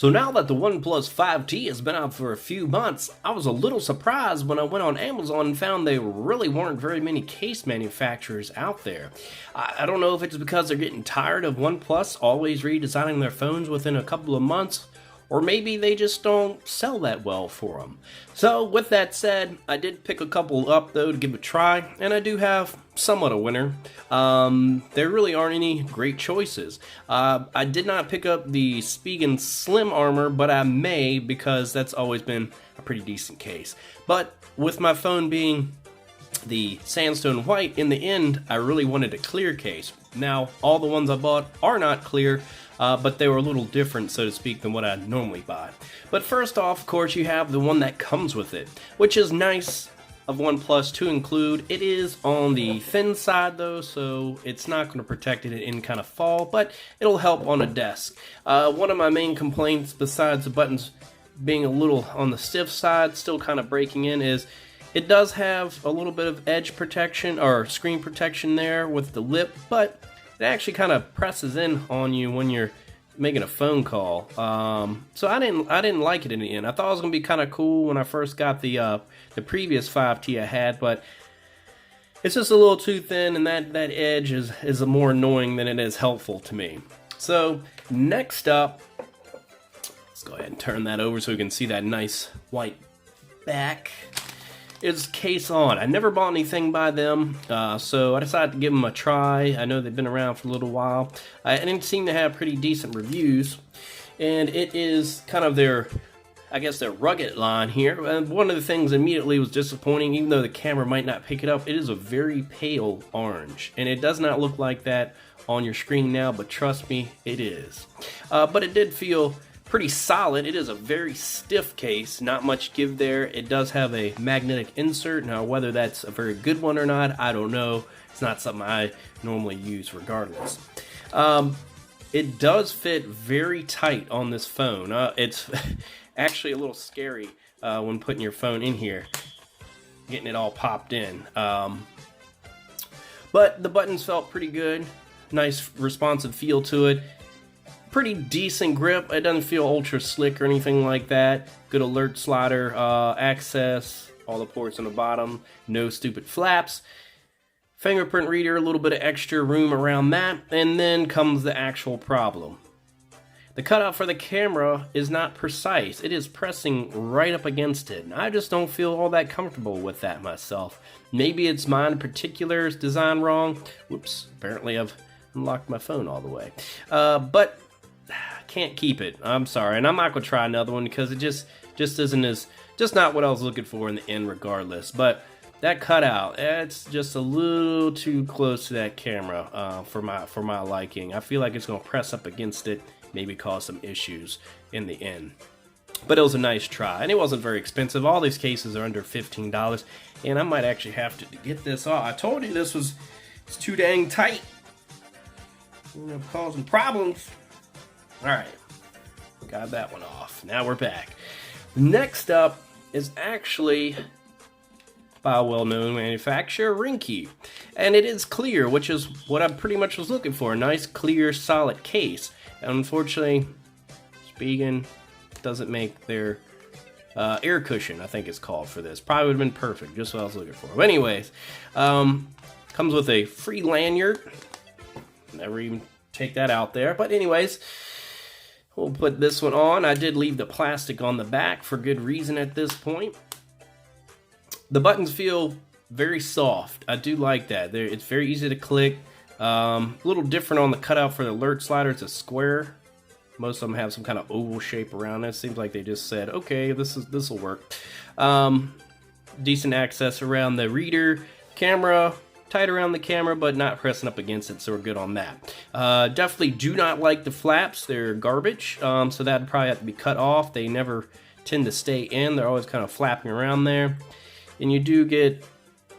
So now that the OnePlus 5T has been out for a few months, I was a little surprised when I went on Amazon and found there really weren't very many case manufacturers out there. I don't know if it's because they're getting tired of OnePlus always redesigning their phones within a couple of months, or maybe they just don't sell that well for them. So with that said, I did pick a couple up though to give a try, and I do have somewhat a winner. There really aren't any great choices. I did not pick up the Spigen Slim Armor, but I may, because that's always been a pretty decent case. But with my phone being the Sandstone White, in the end, I really wanted a clear case. Now, all the ones I bought are not clear, but they were a little different, so to speak, than what I normally buy. But first off, of course, you have the one that comes with it, which is nice of OnePlus to include. It is on the thin side though, so it's not going to protect it in any kind of fall, but it'll help on a desk. One of my main complaints, besides the buttons being a little on the stiff side, still kind of breaking in, is it does have a little bit of edge protection or screen protection there with the lip, but it actually kind of presses in on you when you're making a phone call. So I didn't like it in the end. I thought it was gonna be kind of cool when I first got the previous 5T I had, but it's just a little too thin, and that edge is more annoying than it is helpful to me. So next up, let's go ahead and turn that over so we can see that nice white back. Is Case On. I never bought anything by them, so I decided to give them a try. I know they've been around for a little while. And it seemed to have pretty decent reviews, and it is kind of their, I guess, their rugged line here. And one of the things immediately was disappointing, even though the camera might not pick it up, it is a very pale orange, and it does not look like that on your screen now, but trust me, it is. But it did feel pretty solid. It is a very stiff case, not much give there. It does have a magnetic insert. Now, whether that's a very good one or not, I don't know. It's not something I normally use regardless. It does fit very tight on this phone. It's actually a little scary when putting your phone in here, getting it all popped in. But the buttons felt pretty good. Nice responsive feel to it. Pretty decent grip. It doesn't feel ultra slick or anything like that. Good alert slider access, all the ports on the bottom, no stupid flaps. Fingerprint reader, a little bit of extra room around that, and then comes the actual problem. The cutout for the camera is not precise. It is pressing right up against it, and I just don't feel all that comfortable with that myself. Maybe it's mine in particular is designed wrong. Whoops, apparently I've unlocked my phone all the way. But can't keep it. I'm sorry, and I'm not gonna try another one because it just isn't as, just not what I was looking for in the end regardless. But that cutout, it's just a little too close to that camera for my liking. I feel like it's gonna press up against it, maybe cause some issues in the end. But it was a nice try, and it wasn't very expensive. All these cases are under $15, and I might actually have to get this off. I told you it's too dang tight. It's causing problems. Alright, got that one off. Now we're back. Next up is actually by a well-known manufacturer, Ringke. And it is clear, which is what I pretty much was looking for. A nice, clear, solid case. And unfortunately, Spigen doesn't make their air cushion, I think it's called for this. Probably would have been perfect, just what I was looking for. But anyways, comes with a free lanyard. Never even take that out there. But anyways, we'll put this one on. I did leave the plastic on the back for good reason at this point. The buttons feel very soft. I do like that. It's very easy to click. A little different on the cutout for the alert slider. It's a square. Most of them have some kind of oval shape around it. Seems like they just said, okay, this will work. Decent access around the reader. Camera, tight around the camera, but not pressing up against it, so we're good on that. Definitely do not like the flaps. They're garbage, so that'd probably have to be cut off. They never tend to stay in. They're always kind of flapping around there. And you do get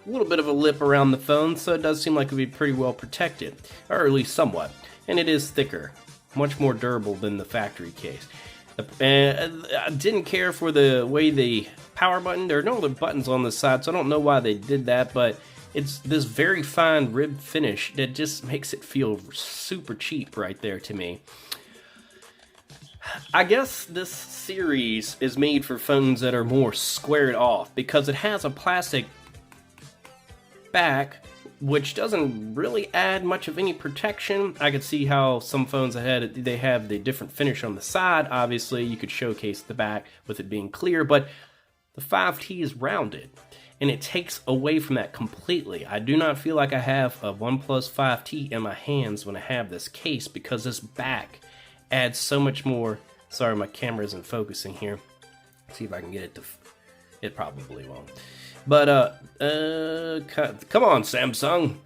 a little bit of a lip around the phone, so it does seem like it would be pretty well protected, or at least somewhat. And it is thicker, much more durable than the factory case. I didn't care for the way the power button, there are no other buttons on the side, so I don't know why they did that, but it's this very fine rib finish that just makes it feel super cheap right there to me. I guess this series is made for phones that are more squared off because it has a plastic back, which doesn't really add much of any protection. I could see how some phones they have the different finish on the side. Obviously, you could showcase the back with it being clear, but the 5T is rounded, and it takes away from that completely. I do not feel like I have a OnePlus 5T in my hands when I have this case because this back adds so much more. Sorry, my camera isn't focusing here. Let's see if I can get it to... It probably won't. But, come on, Samsung.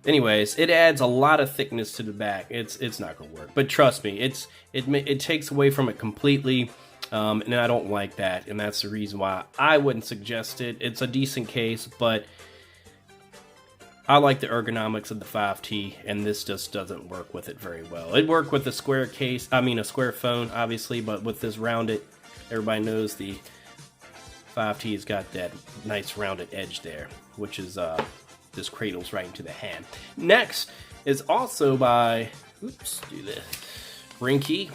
Anyways, it adds a lot of thickness to the back. It's not gonna work. But trust me, it takes away from it completely, and I don't like that. And that's the reason why I wouldn't suggest it. It's a decent case, but I like the ergonomics of the 5T, and this just doesn't work with it very well. It worked with a square case, a square phone, obviously, but with this rounded, everybody knows the 5T has got that nice rounded edge there, which is this cradles right into the hand. Next is also by Ringke,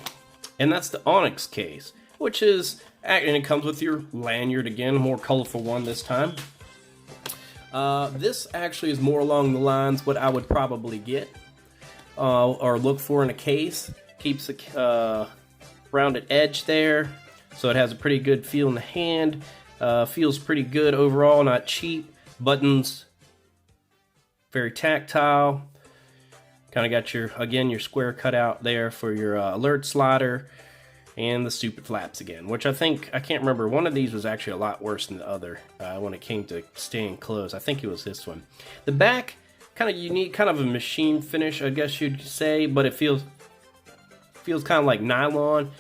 and that's the Onyx case, which is, and it comes with your lanyard again, a more colorful one this time. This actually is more along the lines what I would probably get or look for in a case. Keeps a rounded edge there, so it has a pretty good feel in the hand. Feels pretty good overall, not cheap. Buttons, very tactile. Kind of got your square cutout there for your alert slider, and the stupid flaps again, which I can't remember. One of these was actually a lot worse than the other when it came to staying closed. I think it was this one. The back, kind of unique, kind of a machine finish, I guess you'd say, but it feels kind of like nylon.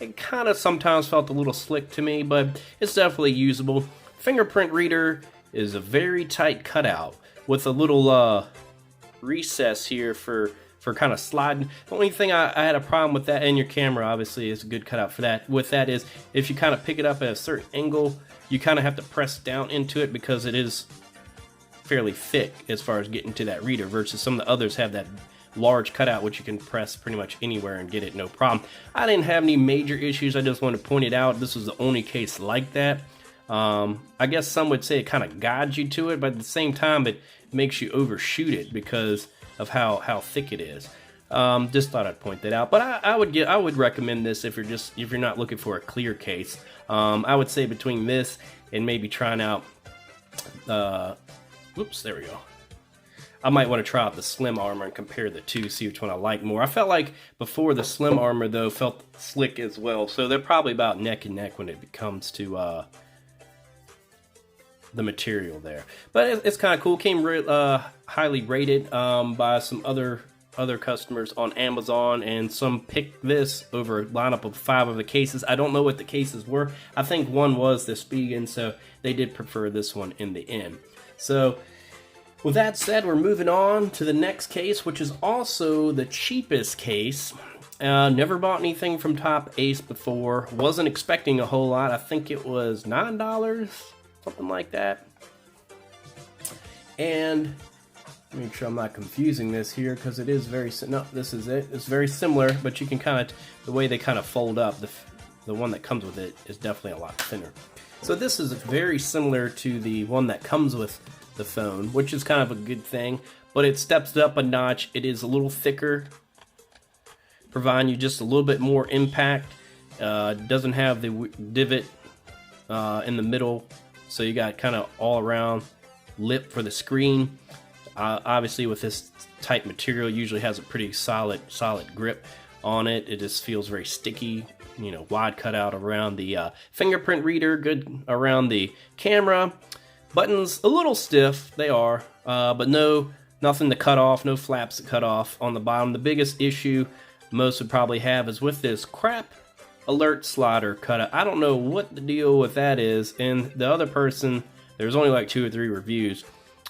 It kind of sometimes felt a little slick to me, but it's definitely usable. Fingerprint reader is a very tight cutout with a little recess here for kind of sliding. The only thing I had a problem with that, and your camera obviously is a good cutout for that. With that is, if you kind of pick it up at a certain angle, you kind of have to press down into it because it is fairly thick as far as getting to that reader, versus some of the others have that large cutout which you can press pretty much anywhere and get it no problem. I didn't have any major issues. I just want to point it out. This was the only case like that. I guess some would say it kind of guides you to it, but at the same time it makes you overshoot it because of how thick it is. Just thought I'd point that out. But I would recommend this if you're not looking for a clear case. I would say between this and maybe trying out there we go. I might want to try out the Slim Armor and compare the two, see which one I like more. I felt like before the Slim Armor, though, felt slick as well. So they're probably about neck and neck when it comes to the material there. But it's kind of cool. Came highly rated by some other customers on Amazon, and some picked this over a lineup of 5 of the cases. I don't know what the cases were. I think one was the Spigen, so they did prefer this one in the end. So with that said, we're moving on to the next case, which is also the cheapest case. Never bought anything from TopAce before. Wasn't expecting a whole lot. I think it was $9, something like that. And make sure I'm not confusing this here, because it is very... No, this is it. It's very similar, but you can kind of... The way they kind of fold up, the one that comes with it is definitely a lot thinner. So this is very similar to the one that comes with the phone, which is kind of a good thing, but it steps up a notch. It is a little thicker, providing you just a little bit more impact. Doesn't have the divot in the middle, so you got kind of all around lip for the screen. Obviously with this type material, usually has a pretty solid grip on it. It just feels very sticky. Wide cutout around the fingerprint reader, good around the camera. Buttons a little stiff, they are, but nothing to cut off, no flaps to cut off on the bottom. The biggest issue most would probably have is with this crap alert slider cutout. I don't know what the deal with that is, and the other person, there's only like 2 or 3 reviews,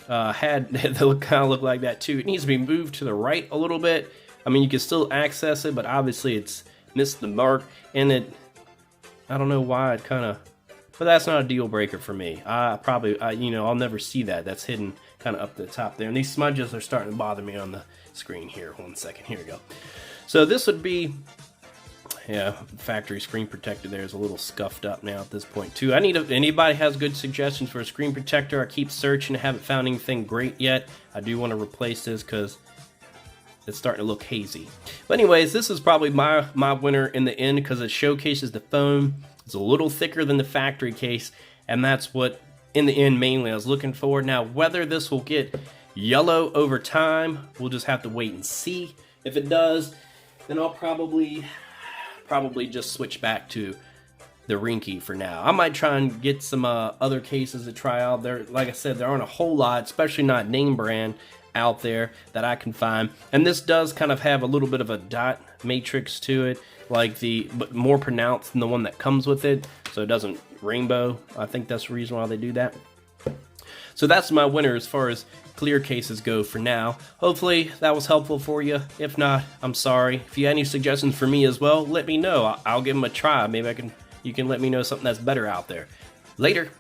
had they kind of look like that too. It needs to be moved to the right a little bit. I mean, you can still access it, but obviously it's missed the mark, and I don't know why it kind of... But that's not a deal breaker for me. I'll never see that. That's hidden kind of up the top there. And these smudges are starting to bother me on the screen here. 1 second. Here we go. So this would be Yeah, factory screen protector there is a little scuffed up now at this point too. I need anybody has good suggestions for a screen protector. I keep searching, I haven't found anything great yet. I do want to replace this because it's starting to look hazy. But anyways, this is probably my winner in the end because it showcases the foam. It's a little thicker than the factory case, and that's what in the end mainly I was looking for. Now whether this will get yellow over time, we'll just have to wait and see. If it does, then I'll probably just switch back to the Ringke for now. I might try and get some other cases to try out. There, like I said, there aren't a whole lot, especially not name brand out there that I can find. And this does kind of have a little bit of a dot matrix to it, but more pronounced than the one that comes with it, so it doesn't rainbow. I think that's the reason why they do that. So that's my winner as far as clear cases go for now. Hopefully that was helpful for you. If not, I'm sorry. If you have any suggestions for me as well, let me know. I'll give them a try. Maybe you can let me know something that's better out there. Later.